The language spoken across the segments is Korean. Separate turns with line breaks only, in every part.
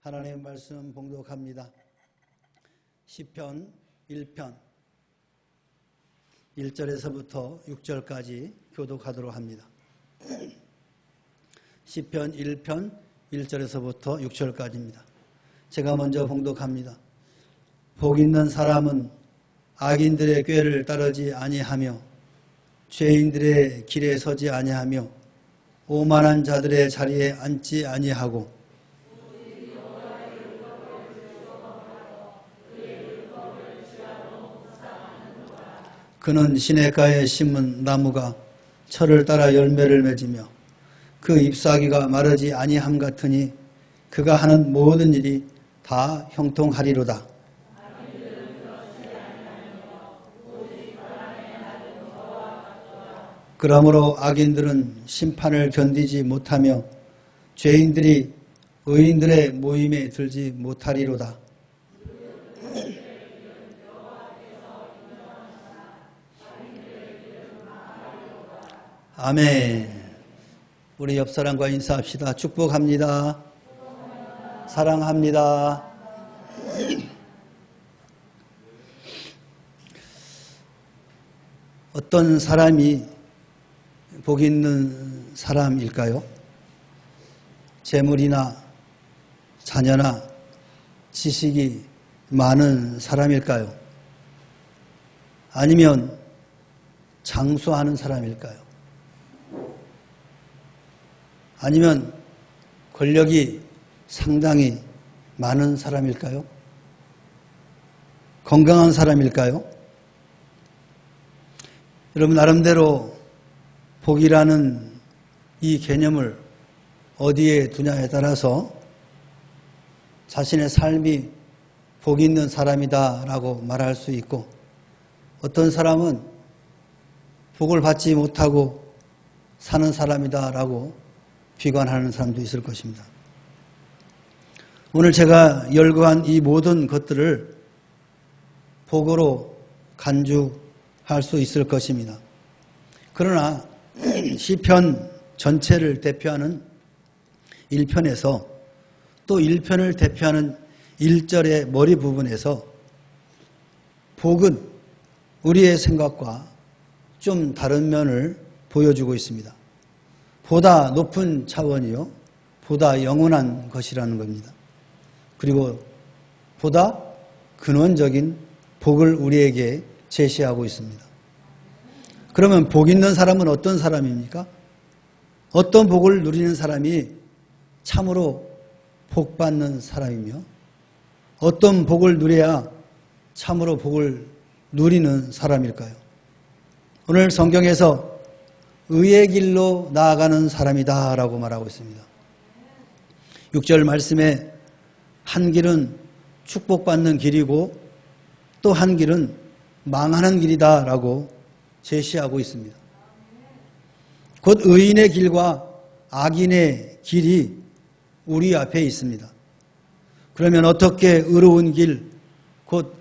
하나님의 말씀 봉독합니다. 시편 1편 1절에서부터 6절까지 교독하도록 합니다. 시편 1편 1절에서부터 6절까지입니다. 제가 먼저 봉독합니다. 복 있는 사람은 악인들의 꾀를 따르지 아니하며 죄인들의 길에 서지 아니하며 오만한 자들의 자리에 앉지 아니하고 그는 시냇가에 심은 나무가 철을 따라 열매를 맺으며 그 잎사귀가 마르지 아니함 같으니 그가 하는 모든 일이 다 형통하리로다. 그러므로 악인들은 심판을 견디지 못하며 죄인들이 의인들의 모임에 들지 못하리로다. 아멘. 우리 옆사람과 인사합시다. 축복합니다. 사랑합니다. 어떤 사람이 복 있는 사람일까요? 재물이나 자녀나 지식이 많은 사람일까요? 아니면 장수하는 사람일까요? 아니면 권력이 상당히 많은 사람일까요? 건강한 사람일까요? 여러분, 나름대로 복이라는 이 개념을 어디에 두냐에 따라서 자신의 삶이 복 있는 사람이다라고 말할 수 있고, 어떤 사람은 복을 받지 못하고 사는 사람이다라고 비관하는 사람도 있을 것입니다. 오늘 제가 열거한 이 모든 것들을 복으로 간주할 수 있을 것입니다. 그러나 시편 전체를 대표하는 1편에서 또 1편을 대표하는 1절의 머리 부분에서 복은 우리의 생각과 좀 다른 면을 보여주고 있습니다. 보다 높은 차원이요, 보다 영원한 것이라는 겁니다. 그리고 보다 근원적인 복을 우리에게 제시하고 있습니다. 그러면 복 있는 사람은 어떤 사람입니까? 어떤 복을 누리는 사람이 참으로 복 받는 사람이며 어떤 복을 누려야 참으로 복을 누리는 사람일까요? 오늘 성경에서 의의 길로 나아가는 사람이다 라고 말하고 있습니다. 6절 말씀에 한 길은 축복받는 길이고 또 한 길은 망하는 길이다 라고 제시하고 있습니다. 곧 의인의 길과 악인의 길이 우리 앞에 있습니다. 그러면 어떻게 의로운 길, 곧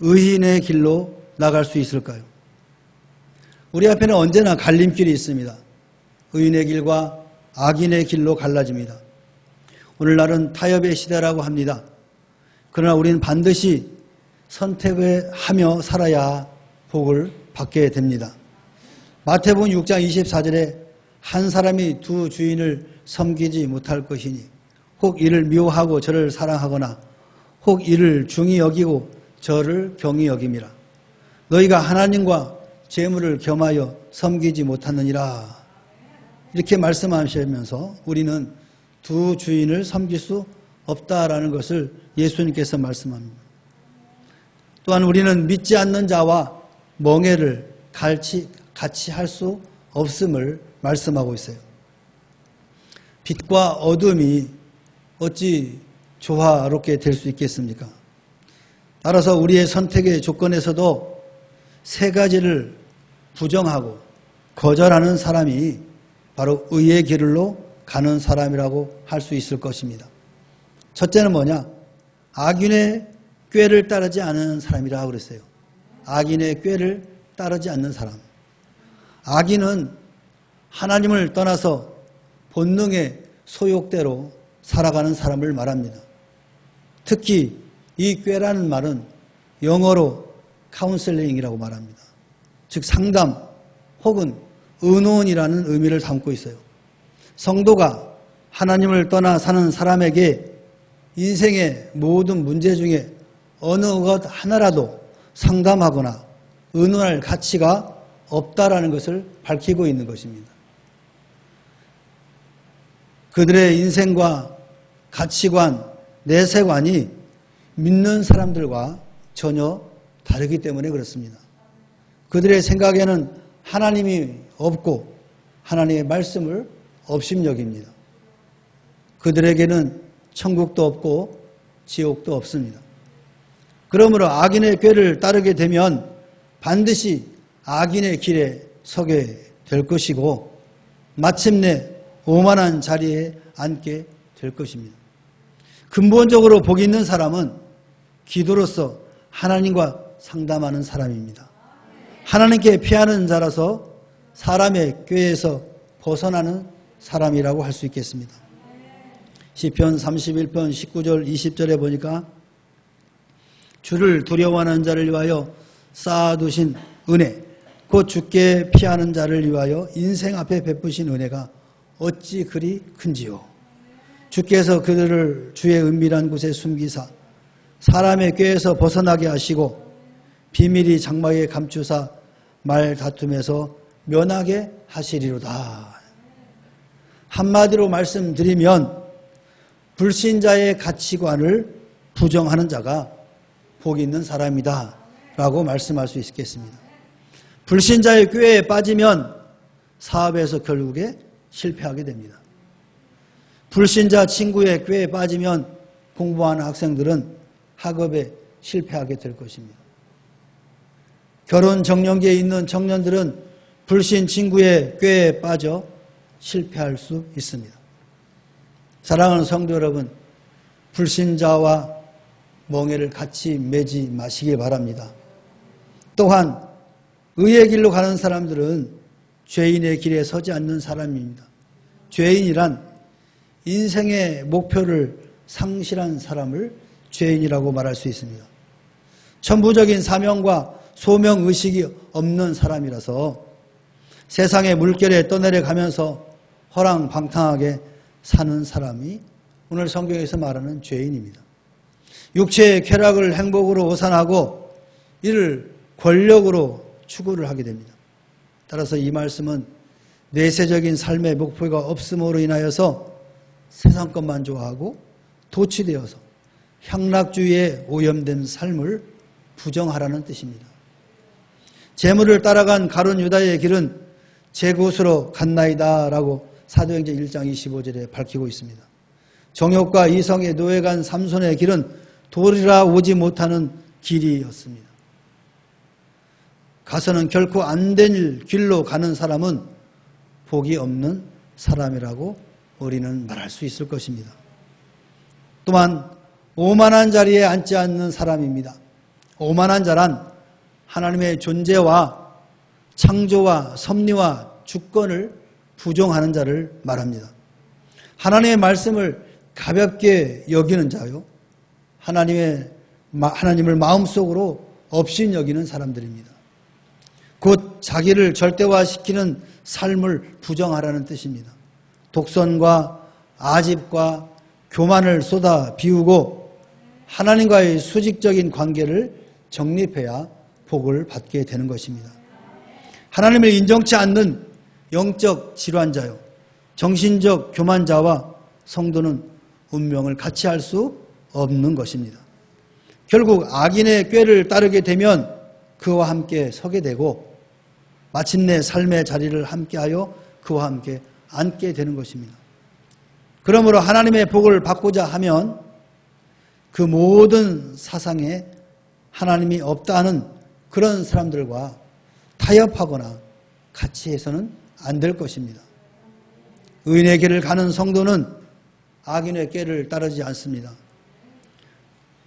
의인의 길로 나갈 수 있을까요? 우리 앞에는 언제나 갈림길이 있습니다. 의인의 길과 악인의 길로 갈라집니다. 오늘날은 타협의 시대라고 합니다. 그러나 우리는 반드시 선택을 하며 살아야 복을 받게 됩니다. 마태복음 6장 24절에 한 사람이 두 주인을 섬기지 못할 것이니 혹 이를 미워하고 저를 사랑하거나 혹 이를 중히 여기고 저를 경히 여김이라. 너희가 하나님과 재물을 겸하여 섬기지 못하느니라. 이렇게 말씀하시면서 우리는 두 주인을 섬길 수 없다라는 것을 예수님께서 말씀합니다. 또한 우리는 믿지 않는 자와 멍에를 같이 할 수 없음을 말씀하고 있어요. 빛과 어둠이 어찌 조화롭게 될 수 있겠습니까? 따라서 우리의 선택의 조건에서도 세 가지를 부정하고 거절하는 사람이 바로 의의 길로 가는 사람이라고 할 수 있을 것입니다. 첫째는 뭐냐? 악인의 꾀를 따르지 않는 사람이라고 그랬어요. 악인의 꾀를 따르지 않는 사람. 악인은 하나님을 떠나서 본능의 소욕대로 살아가는 사람을 말합니다. 특히 이 꾀라는 말은 영어로 카운셀링이라고 말합니다. 즉 상담 혹은 의논이라는 의미를 담고 있어요. 성도가 하나님을 떠나 사는 사람에게 인생의 모든 문제 중에 어느 것 하나라도 상담하거나 의논할 가치가 없다라는 것을 밝히고 있는 것입니다. 그들의 인생과 가치관, 내세관이 믿는 사람들과 전혀 다르기 때문에 그렇습니다. 그들의 생각에는 하나님이 없고 하나님의 말씀을 업신여깁니다. 그들에게는 천국도 없고 지옥도 없습니다. 그러므로 악인의 꾀를 따르게 되면 반드시 악인의 길에 서게 될 것이고 마침내 오만한 자리에 앉게 될 것입니다. 근본적으로 복이 있는 사람은 기도로서 하나님과 상담하는 사람입니다. 하나님께 피하는 자라서 사람의 꾀에서 벗어나는 사람이라고 할 수 있겠습니다. 시편 31편 19절 20절에 보니까 주를 두려워하는 자를 위하여 쌓아두신 은혜 곧 주께 피하는 자를 위하여 인생 앞에 베푸신 은혜가 어찌 그리 큰지요. 주께서 그들을 주의 은밀한 곳에 숨기사 사람의 꾀에서 벗어나게 하시고 비밀이 장막에 감추사 말 다툼에서 면하게 하시리로다. 한마디로 말씀드리면 불신자의 가치관을 부정하는 자가 복이 있는 사람이다 라고 말씀할 수 있겠습니다. 불신자의 꾀에 빠지면 사업에서 결국에 실패하게 됩니다. 불신자 친구의 꾀에 빠지면 공부하는 학생들은 학업에 실패하게 될 것입니다. 결혼 정년기에 있는 청년들은 불신 친구의 꾀에 빠져 실패할 수 있습니다. 사랑하는 성도 여러분, 불신자와 멍에를 같이 매지 마시기 바랍니다. 또한 의의 길로 가는 사람들은 죄인의 길에 서지 않는 사람입니다. 죄인이란 인생의 목표를 상실한 사람을 죄인이라고 말할 수 있습니다. 천부적인 사명과 소명의식이 없는 사람이라서 세상의 물결에 떠내려가면서 허랑방탕하게 사는 사람이 오늘 성경에서 말하는 죄인입니다. 육체의 쾌락을 행복으로 오산하고 이를 권력으로 추구를 하게 됩니다. 따라서 이 말씀은 내세적인 삶의 목표가 없음으로 인하여서 세상 것만 좋아하고 도취되어서 향락주의에 오염된 삶을 부정하라는 뜻입니다. 재물을 따라간 가룟 유다의 길은 제 곳으로 갔나이다 라고 사도행전 1장 25절에 밝히고 있습니다. 정욕과 이성의 노예간 삼손의 길은 돌이라 오지 못하는 길이었습니다. 가서는 결코 안 될 길로 가는 사람은 복이 없는 사람이라고 우리는 말할 수 있을 것입니다. 또한 오만한 자리에 앉지 않는 사람입니다. 오만한 자란 하나님의 존재와 창조와 섭리와 주권을 부정하는 자를 말합니다. 하나님의 말씀을 가볍게 여기는 자요. 하나님을 마음속으로 없인 여기는 사람들입니다. 곧 자기를 절대화시키는 삶을 부정하라는 뜻입니다. 독선과 아집과 교만을 쏟아 비우고 하나님과의 수직적인 관계를 정립해야 복을 받게 되는 것입니다. 하나님을 인정치 않는 영적 질환자요, 정신적 교만자와 성도는 운명을 같이 할 수 없는 것입니다. 결국 악인의 꾀를 따르게 되면 그와 함께 서게 되고 마침내 삶의 자리를 함께하여 그와 함께 앉게 되는 것입니다. 그러므로 하나님의 복을 받고자 하면 그 모든 사상에 하나님이 없다는 그런 사람들과 타협하거나 같이 해서는 안 될 것입니다. 의인의 길을 가는 성도는 악인의 꾀를 따르지 않습니다.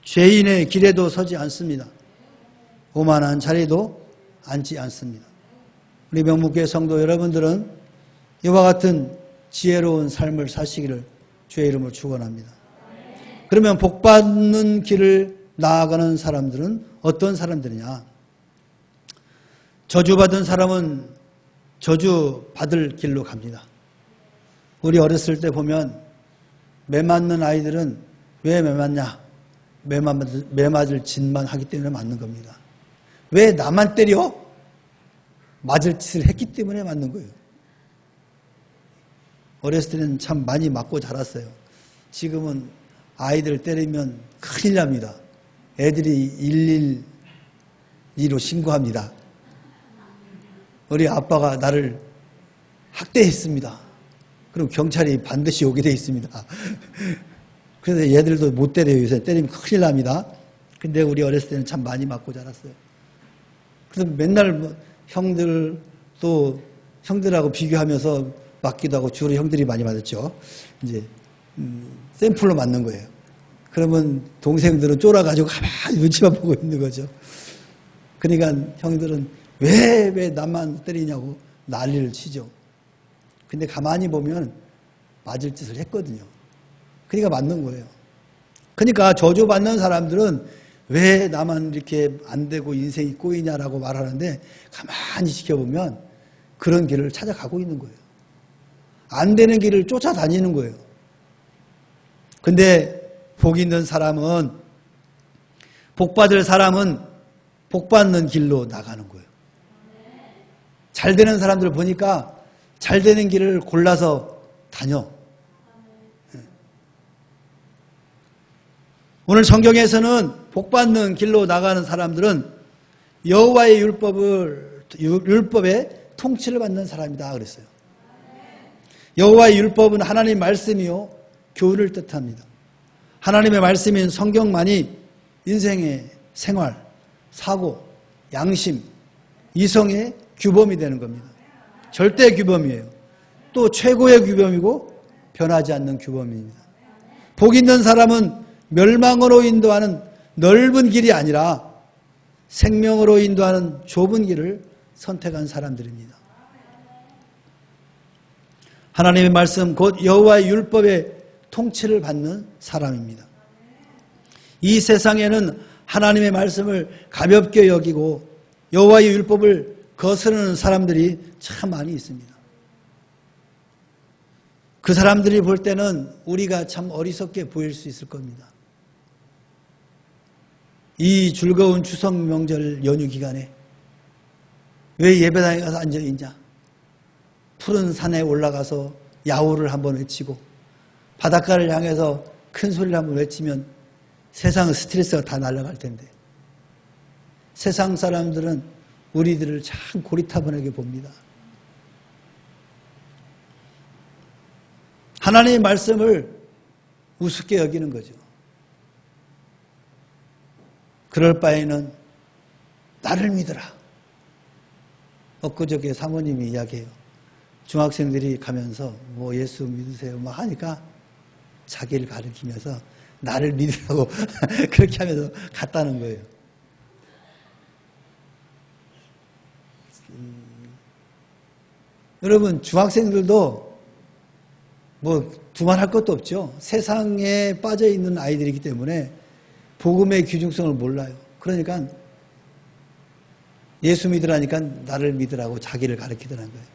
죄인의 길에도 서지 않습니다. 오만한 자리도 앉지 않습니다. 우리 명목교회 성도 여러분들은 이와 같은 지혜로운 삶을 사시기를 주의 이름으로 축원합니다. 그러면 복받는 길을 나아가는 사람들은 어떤 사람들이냐? 저주받은 사람은 저주받을 길로 갑니다. 우리 어렸을 때 보면 매 맞는 아이들은 왜 매 맞냐? 매 맞을 짓만 하기 때문에 맞는 겁니다. 왜 나만 때려? 맞을 짓을 했기 때문에 맞는 거예요. 어렸을 때는 참 많이 맞고 자랐어요. 지금은 아이들 때리면 큰일 납니다. 애들이 112로 신고합니다. 우리 아빠가 나를 학대했습니다. 그럼 경찰이 반드시 오게 돼 있습니다. 그래서 얘들도 못 때려요. 요새 때리면 큰일 납니다. 근데 우리 어렸을 때는 참 많이 맞고 자랐어요. 그래서 맨날 형들 또 형들하고 비교하면서 맞기도 하고 주로 형들이 많이 맞았죠. 이제 샘플로 맞는 거예요. 그러면 동생들은 쫄아가지고 가만히 눈치만 보고 있는 거죠. 그러니까 형들은 왜 나만 때리냐고 난리를 치죠. 근데 가만히 보면 맞을 짓을 했거든요. 그러니까 맞는 거예요. 그러니까 저주받는 사람들은 왜 나만 이렇게 안 되고 인생이 꼬이냐라고 말하는데 가만히 지켜보면 그런 길을 찾아가고 있는 거예요. 안 되는 길을 쫓아다니는 거예요. 근데 복 있는 사람은, 복 받을 사람은 복 받는 길로 나가는 거예요. 잘 되는 사람들을 보니까 잘 되는 길을 골라서 다녀. 오늘 성경에서는 복 받는 길로 나가는 사람들은 여호와의 율법의 통치를 받는 사람이다 그랬어요. 여호와의 율법은 하나님의 말씀이요 교훈을 뜻합니다. 하나님의 말씀인 성경만이 인생의 생활, 사고, 양심, 이성의 규범이 되는 겁니다. 절대 규범이에요. 또 최고의 규범이고 변하지 않는 규범입니다. 복 있는 사람은 멸망으로 인도하는 넓은 길이 아니라 생명으로 인도하는 좁은 길을 선택한 사람들입니다. 하나님의 말씀 곧 여호와의 율법의 통치를 받는 사람입니다. 이 세상에는 하나님의 말씀을 가볍게 여기고 여호와의 율법을 거스르는 사람들이 참 많이 있습니다. 그 사람들이 볼 때는 우리가 참 어리석게 보일 수 있을 겁니다. 이 즐거운 추석 명절 연휴 기간에 왜 예배당에 가서 앉아있냐? 푸른 산에 올라가서 야호를 한번 외치고 바닷가를 향해서 큰 소리를 한번 외치면 세상 스트레스가 다 날아갈 텐데 세상 사람들은 우리들을 참 고리타분하게 봅니다. 하나님의 말씀을 우습게 여기는 거죠. 그럴 바에는 나를 믿어라. 엊그저께 사모님이 이야기해요. 중학생들이 가면서 뭐 예수 믿으세요 막 하니까 자기를 가리키면서 나를 믿으라고 그렇게 하면서 갔다는 거예요. 여러분 중학생들도 뭐 두말할 것도 없죠. 세상에 빠져 있는 아이들이기 때문에 복음의 귀중성을 몰라요. 그러니까 예수 믿으라니까 나를 믿으라고 자기를 가르치더라는 거예요.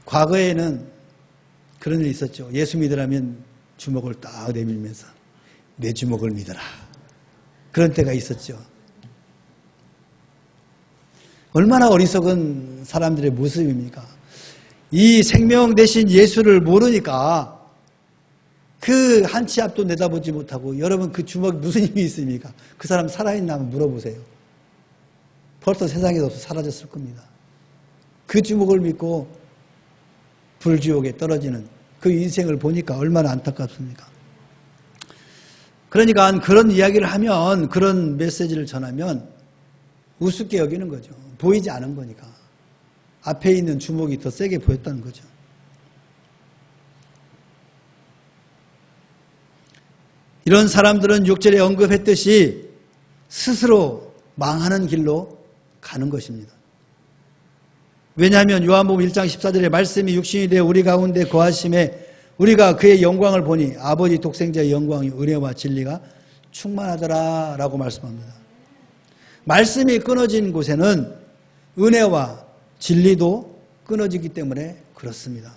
과거에는 그런 일이 있었죠. 예수 믿으라면 주먹을 딱 내밀면서 내 주먹을 믿어라. 그런 때가 있었죠. 얼마나 어리석은 사람들의 모습입니까? 이 생명 대신 예수를 모르니까 그 한 치 앞도 내다보지 못하고 여러분 그 주먹에 무슨 힘이 있습니까? 그 사람 살아있나 한번 물어보세요. 벌써 세상에서 사라졌을 겁니다. 그 주먹을 믿고 불지옥에 떨어지는 그 인생을 보니까 얼마나 안타깝습니까? 그러니까 그런 이야기를 하면 그런 메시지를 전하면 우습게 여기는 거죠. 보이지 않은 거니까. 앞에 있는 주먹이 더 세게 보였다는 거죠. 이런 사람들은 6절에 언급했듯이 스스로 망하는 길로 가는 것입니다. 왜냐하면 요한복음 1장 14절에 말씀이 육신이 되어 우리 가운데 거하심에 우리가 그의 영광을 보니 아버지 독생자의 영광이 은혜와 진리가 충만하더라 라고 말씀합니다. 말씀이 끊어진 곳에는 은혜와 진리도 끊어지기 때문에 그렇습니다.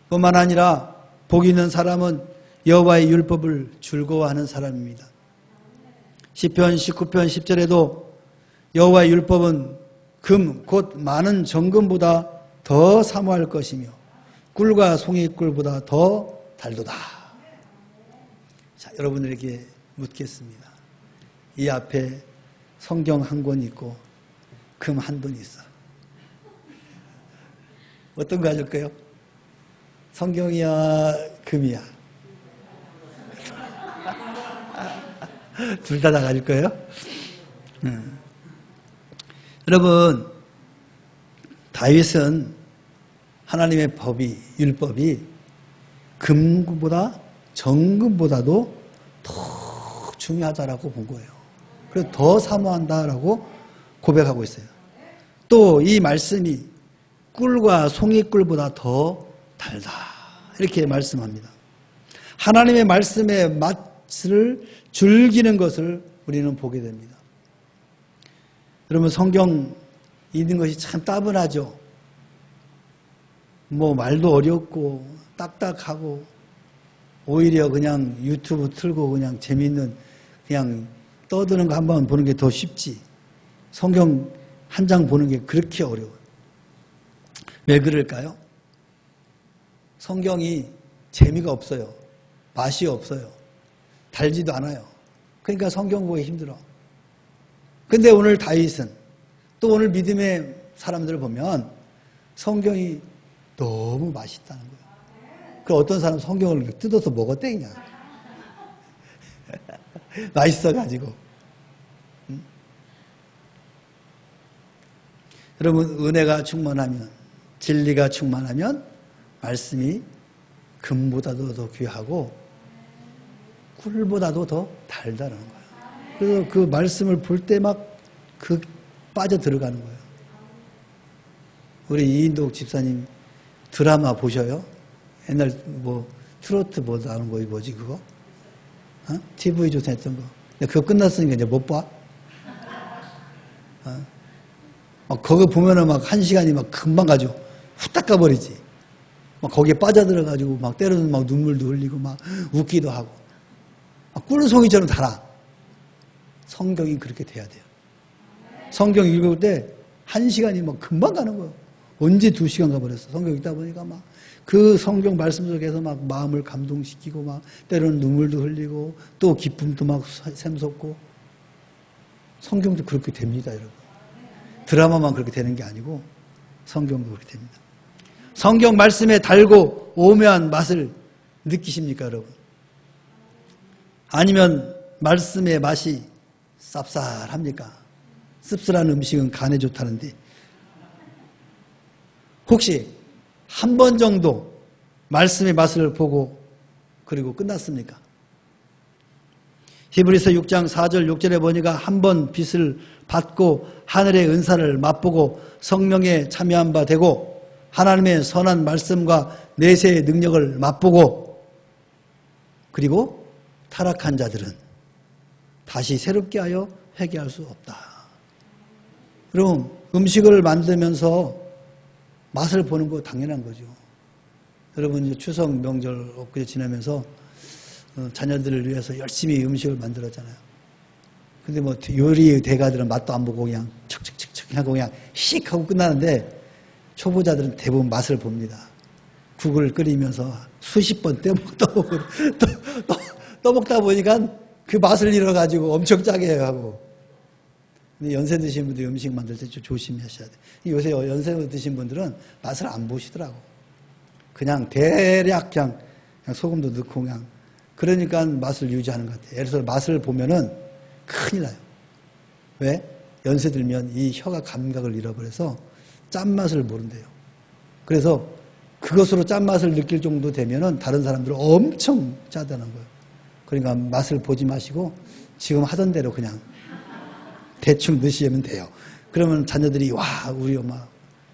뿐만 아니라 복 있는 사람은 여호와의 율법을 즐거워하는 사람입니다. 시편 19편 10절에도 여호와의 율법은 금 곧 많은 정금보다 더 사모할 것이며 꿀과 송이꿀보다 더 달도다. 자, 여러분들에게 묻겠습니다. 이 앞에 성경 한 권 있고 금 한 돈 있어. 어떤 거 가질까요? 성경이야, 금이야? 둘 다 가질 거예요? 여러분, 다윗은 하나님의 법이, 율법이 금보다 정금보다도 더 중요하다라고 본 거예요. 그래서 더 사모한다라고 고백하고 있어요. 또 이 말씀이 꿀과 송이꿀보다 더 달다. 이렇게 말씀합니다. 하나님의 말씀의 맛을 즐기는 것을 우리는 보게 됩니다. 여러분, 성경 읽는 것이 참 따분하죠. 뭐 말도 어렵고 딱딱하고 오히려 그냥 유튜브 틀고 그냥 재미있는 그냥 떠드는 거 한번 보는 게 더 쉽지. 성경 한 장 보는 게 그렇게 어려워요. 왜 그럴까요? 성경이 재미가 없어요. 맛이 없어요. 달지도 않아요. 그러니까 성경 보기 힘들어. 근데 오늘 다윗은 또 오늘 믿음의 사람들을 보면 성경이 너무 맛있다는 거예요. 그 어떤 사람 성경을 뜯어서 먹었대 그냥. 맛있어가지고. 여러분, 은혜가 충만하면, 진리가 충만하면 말씀이 금보다도 더 귀하고 꿀보다도 더 달다는 거예요. 그래서 그 말씀을 볼 때 막 빠져 들어가는 거예요. 우리 이인독 집사님 드라마 보셔요? 옛날 뭐 트로트 뭐 나오는 거 뭐지 그거? TV 조선 했던 거. 근데 그거 끝났으니까 이제 못 봐. 막 그거 보면은 막 1시간이 막 금방 가죠. 후딱 가버리지. 막 거기에 빠져들어가지고 막 때로는 막 눈물도 흘리고 막 웃기도 하고. 막 꿀송이처럼 달아. 성경이 그렇게 돼야 돼요. 성경 읽을 때 1시간이 막 금방 가는 거예요. 언제 2시간 가버렸어. 성경 읽다 보니까 막 그 성경 말씀 속에서 막 마음을 감동시키고 막 때로는 눈물도 흘리고 또 기쁨도 막 샘솟고. 성경도 그렇게 됩니다, 여러분. 드라마만 그렇게 되는 게 아니고 성경도 그렇게 됩니다. 성경 말씀에 달고 오묘한 맛을 느끼십니까, 여러분? 아니면 말씀의 맛이 쌉쌀합니까? 씁쓸한 음식은 간에 좋다는데 혹시 한 번 정도 말씀의 맛을 보고 그리고 끝났습니까? 히브리서 6장 4절 6절에 보니까 한 번 빛을 받고 하늘의 은사를 맛보고 성령에 참여한 바 되고 하나님의 선한 말씀과 내세의 능력을 맛보고 그리고 타락한 자들은 다시 새롭게 하여 회개할 수 없다. 여러분, 음식을 만들면서 맛을 보는 거 당연한 거죠. 여러분, 이제 추석 명절 엊그제 지나면서 자녀들을 위해서 열심히 음식을 만들었잖아요. 근데 뭐 요리 대가들은 맛도 안 보고 그냥 척척척척 하고 그냥 씩 하고 끝나는데 초보자들은 대부분 맛을 봅니다. 국을 끓이면서 수십 번 떠먹다 보니까 그 맛을 잃어가지고 엄청 짜게 하고. 근데 연세 드신 분들 음식 만들 때 좀 조심하셔야 돼요. 요새 연세 드신 분들은 맛을 안 보시더라고. 그냥 대략 그냥 소금도 넣고 그냥. 그러니까 맛을 유지하는 것 같아요. 예를 들어서 맛을 보면은 큰일 나요. 왜? 연세 들면 이 혀가 감각을 잃어버려서 짠맛을 모른대요. 그래서 그것으로 짠맛을 느낄 정도 되면은 다른 사람들은 엄청 짜다는 거예요. 그러니까 맛을 보지 마시고 지금 하던 대로 그냥 대충 넣으시면 돼요. 그러면 자녀들이 와, 우리 엄마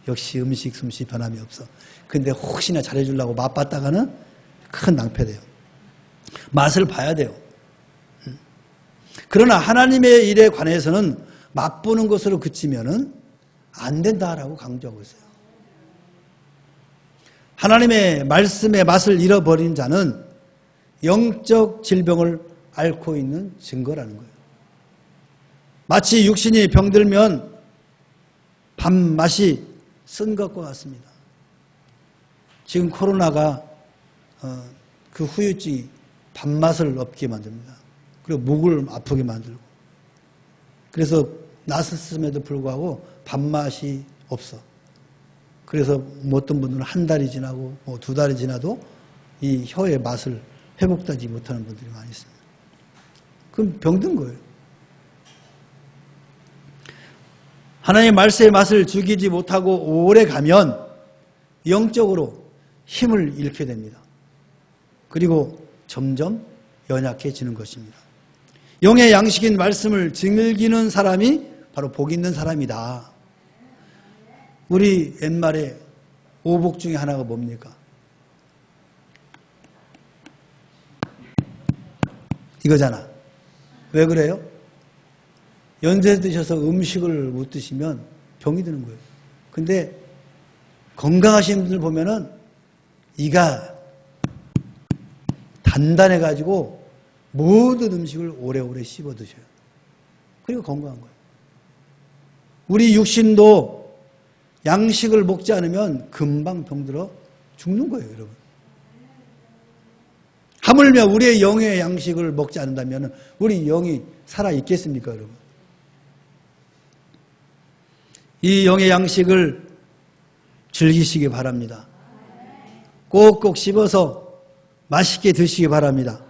역시 음식 솜씨 변함이 없어. 근데 혹시나 잘해주려고 맛봤다가는 큰 낭패돼요. 맛을 봐야 돼요. 그러나 하나님의 일에 관해서는 맛보는 것으로 그치면은 안 된다라고 강조하고 있어요. 하나님의 말씀의 맛을 잃어버린 자는 영적 질병을 앓고 있는 증거라는 거예요. 마치 육신이 병들면 밥맛이 쓴 것과 같습니다. 지금 코로나가 그 후유증이 밥맛을 없게 만듭니다. 그리고 목을 아프게 만들고. 그래서 나섰음에도 불구하고 밥맛이 없어. 그래서 어떤 분들은 한 달이 지나고 뭐 2달이 지나도 이 혀의 맛을 회복되지 못하는 분들이 많이 있습니다. 그럼 병든 거예요. 하나님의 말씀의 맛을 즐기지 못하고 오래 가면 영적으로 힘을 잃게 됩니다. 그리고 점점 연약해지는 것입니다. 영의 양식인 말씀을 즐기는 사람이 바로 복 있는 사람이다. 우리 옛말에 오복 중에 하나가 뭡니까? 이거잖아. 왜 그래요? 연세 드셔서 음식을 못 드시면 병이 드는 거예요. 근데 건강하신 분들 보면은 이가 단단해가지고 모든 음식을 오래오래 씹어 드셔요. 그리고 건강한 거예요. 우리 육신도 양식을 먹지 않으면 금방 병들어 죽는 거예요, 여러분. 하물며 우리의 영의 양식을 먹지 않는다면 우리 영이 살아있겠습니까, 여러분? 이 영의 양식을 즐기시기 바랍니다. 꼭꼭 씹어서 맛있게 드시기 바랍니다.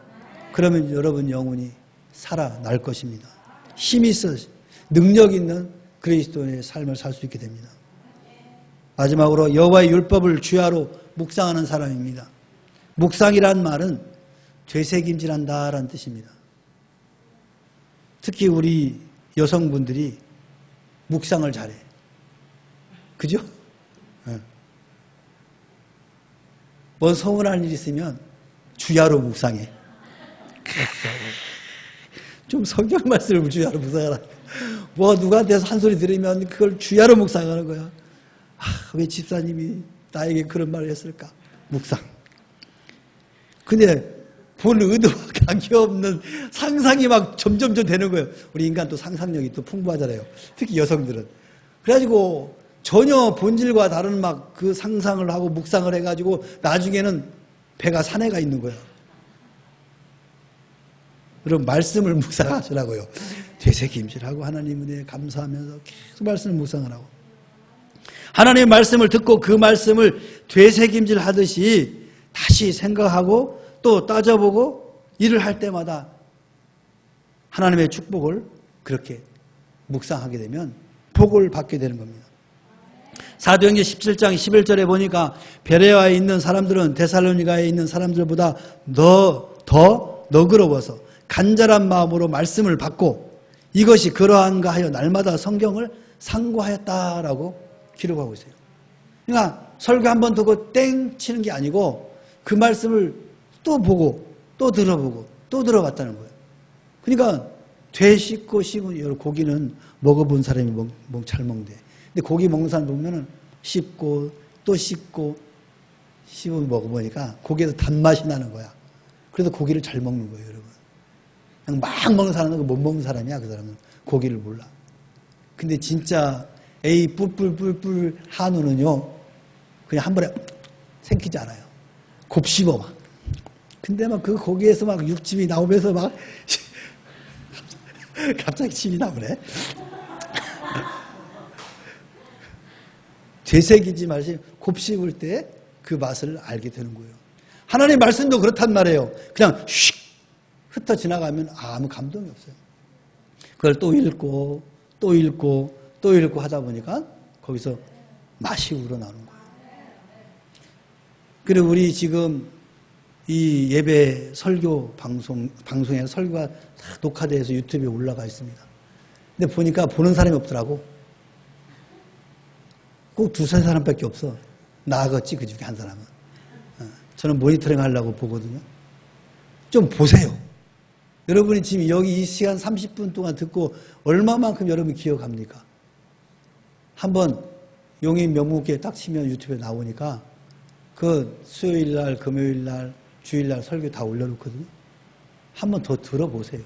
그러면 여러분 영혼이 살아날 것입니다. 힘이 있어 능력 있는 그리스도인의 삶을 살 수 있게 됩니다. 마지막으로 여호와의 율법을 주야로 묵상하는 사람입니다. 묵상이란 말은 되새김질한다라는 뜻입니다. 특히 우리 여성분들이 묵상을 잘해. 그죠? 뭐 서운한 일 있으면 주야로 묵상해. 좀 성경 말씀을 주야로 묵상하라. 뭐 누구한테서 한 소리 들으면 그걸 주야로 묵상하는 거야. 왜 집사님이 나에게 그런 말을 했을까? 묵상. 근데 본 의도와 관계없는 상상이 막 점점 되는 거예요. 우리 인간 또 상상력이 또 풍부하잖아요. 특히 여성들은. 그래가지고 전혀 본질과 다른 막 그 상상을 하고 묵상을 해가지고 나중에는 배가 산에가 있는 거야. 여러분 말씀을 묵상하시라고요. 되새김질하고 하나님 은혜에 감사하면서 계속 말씀을 묵상하라고. 하나님의 말씀을 듣고 그 말씀을 되새김질 하듯이 다시 생각하고 또 따져보고 일을 할 때마다 하나님의 축복을 그렇게 묵상하게 되면 복을 받게 되는 겁니다. 사도행전 17장 11절에 보니까 베레아에 있는 사람들은 데살로니가에 있는 사람들보다 더 너그러워서 간절한 마음으로 말씀을 받고 이것이 그러한가 하여 날마다 성경을 상고하였다라고 기록하고 있어요. 그러니까 설교 한번 듣고 땡 치는 게 아니고 그 말씀을 또 보고 또 들어보고 또 들어봤다는 거예요. 그러니까 돼 씹고 씹은 고기는 먹어본 사람이 잘 먹는데 근데 고기 먹는 사람 보면은 씹고 또 씹고 씹어 먹어보니까 고기에서 단맛이 나는 거야. 그래서 고기를 잘 먹는 거예요, 여러분. 그냥 막 먹는 사람은 못 먹는 사람이야. 그 사람은 고기를 몰라. 근데 진짜 에이 뿔뿔뿔뿔 한우는요 그냥 한 번에 생기지 않아요. 곱씹어 막. 근데 막 그 고기에서 막 육즙이 나오면서 막 갑자기 침이 나오네. 되새기지 마시 곱씹을 때 그 맛을 알게 되는 거예요. 하나님 말씀도 그렇단 말이에요. 그냥 휙 흩어 지나가면 아무 감동이 없어요. 그걸 또 읽고 또 읽고 또 읽고 하다 보니까 거기서 맛이 우러나오는 거예요. 그리고 우리 지금 이 예배 설교 방송에서 설교가 다 녹화돼서 유튜브에 올라가 있습니다. 근데 보니까 보는 사람이 없더라고. 꼭 두세 사람밖에 없어. 나겠지, 그 중에 한 사람은. 저는 모니터링 하려고 보거든요. 좀 보세요. 여러분이 지금 여기 이 시간 30분 동안 듣고 얼마만큼 여러분이 기억합니까? 한번 용인 명문교회 딱 치면 유튜브에 나오니까 그 수요일 날, 금요일 날, 주일 날 설교 다 올려놓거든요. 한번 더 들어보세요.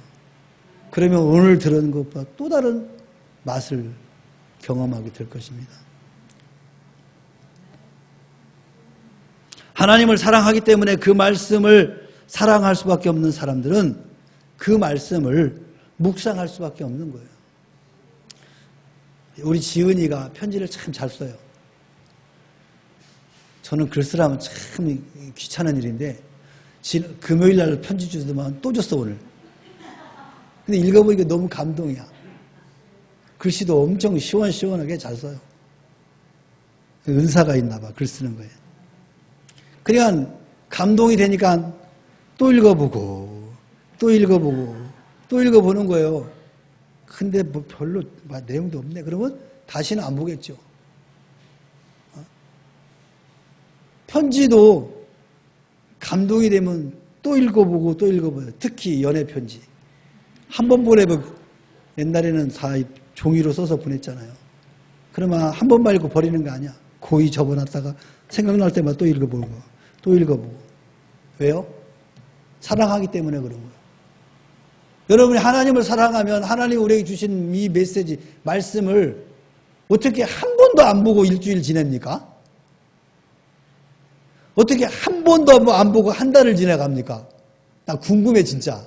그러면 오늘 들은 것보다 또 다른 맛을 경험하게 될 것입니다. 하나님을 사랑하기 때문에 그 말씀을 사랑할 수밖에 없는 사람들은 그 말씀을 묵상할 수밖에 없는 거예요. 우리 지은이가 편지를 참 잘 써요. 저는 글 쓰라면 참 귀찮은 일인데 금요일 날 편지 주더만 또 줬어 오늘. 근데 읽어보니까 너무 감동이야. 글씨도 엄청 시원시원하게 잘 써요. 은사가 있나 봐, 글 쓰는 거에. 그러니까 감동이 되니까 또 읽어보고 또 읽어보고 또 읽어보는 거예요. 근데 뭐 별로 내용도 없네. 그러면 다시는 안 보겠죠. 편지도 감동이 되면 또 읽어보고 또 읽어봐요. 특히 연애 편지. 한 번 보내면 옛날에는 다 종이로 써서 보냈잖아요. 그러면 한 번만 읽고 버리는 거 아니야. 고이 접어놨다가 생각날 때마다 또 읽어보고 또 읽어보고. 왜요? 사랑하기 때문에 그런 거예요. 여러분이 하나님을 사랑하면 하나님 우리에게 주신 이 메시지, 말씀을 어떻게 한 번도 안 보고 일주일 지냅니까? 어떻게 한 번도 안 보고 한 달을 지나갑니까? 나 궁금해 진짜.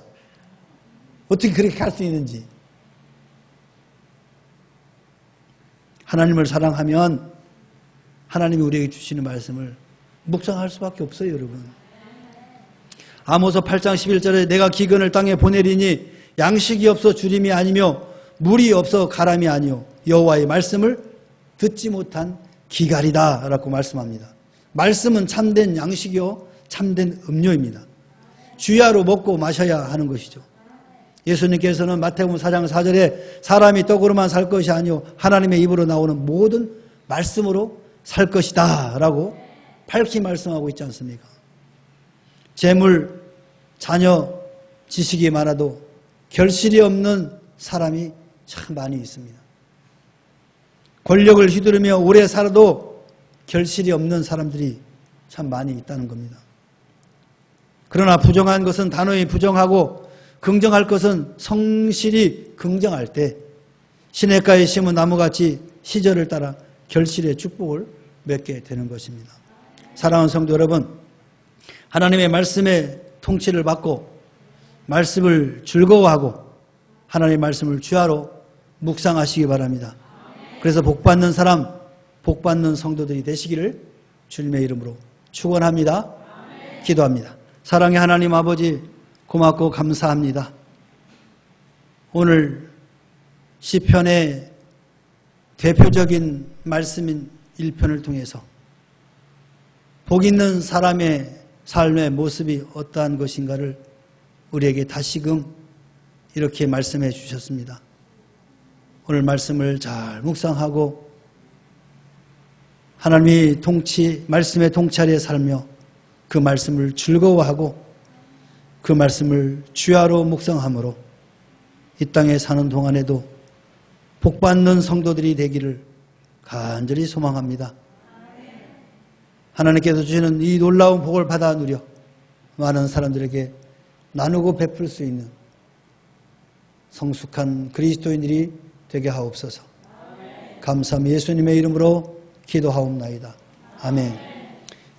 어떻게 그렇게 할 수 있는지. 하나님을 사랑하면 하나님이 우리에게 주시는 말씀을 묵상할 수밖에 없어요, 여러분. 아모스 8장 11절에 내가 기근을 땅에 보내리니 양식이 없어 주림이 아니며 물이 없어 가람이 아니요 여호와의 말씀을 듣지 못한 기갈이다 라고 말씀합니다. 말씀은 참된 양식이요 참된 음료입니다. 주야로 먹고 마셔야 하는 것이죠. 예수님께서는 마태복음 4장 4절에 사람이 떡으로만 살 것이 아니요 하나님의 입으로 나오는 모든 말씀으로 살 것이다 라고 밝히 말씀하고 있지 않습니까? 재물, 자녀, 지식이 많아도 결실이 없는 사람이 참 많이 있습니다. 권력을 휘두르며 오래 살아도 결실이 없는 사람들이 참 많이 있다는 겁니다. 그러나 부정한 것은 단호히 부정하고 긍정할 것은 성실히 긍정할 때 시냇가에 심은 나무같이 시절을 따라 결실의 축복을 맺게 되는 것입니다. 사랑하는 성도 여러분, 하나님의 말씀에 통치를 받고 말씀을 즐거워하고 하나님의 말씀을 주야로 묵상하시기 바랍니다. 그래서 복받는 사람, 복받는 성도들이 되시기를 주님의 이름으로 축원합니다. 기도합니다. 사랑의 하나님 아버지, 고맙고 감사합니다. 오늘 시편의 대표적인 말씀인 1편을 통해서 복 있는 사람의 삶의 모습이 어떠한 것인가를 우리에게 다시금 이렇게 말씀해 주셨습니다. 오늘 말씀을 잘 묵상하고 하나님이 말씀의 통찰에 살며 그 말씀을 즐거워하고 그 말씀을 주야로 묵상함으로 이 땅에 사는 동안에도 복받는 성도들이 되기를 간절히 소망합니다. 하나님께서 주시는 이 놀라운 복을 받아 누려 많은 사람들에게 나누고 베풀 수 있는 성숙한 그리스도인들이 되게 하옵소서. 감사함 예수님의 이름으로 기도하옵나이다. 아멘.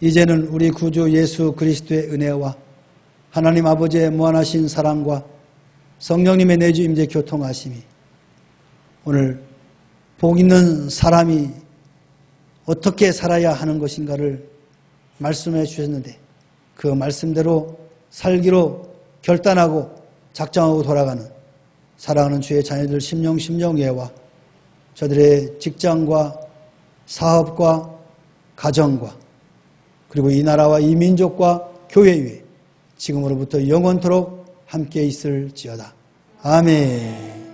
이제는 우리 구주 예수 그리스도의 은혜와 하나님 아버지의 무한하신 사랑과 성령님의 내주 임재 교통하심이 오늘 복 있는 사람이 어떻게 살아야 하는 것인가를 말씀해 주셨는데 그 말씀대로 살기로 결단하고 작정하고 돌아가는 사랑하는 주의 자녀들 심령예와 저들의 직장과 사업과 가정과 그리고 이 나라와 이 민족과 교회 위에 지금으로부터 영원토록 함께 있을지어다. 아멘.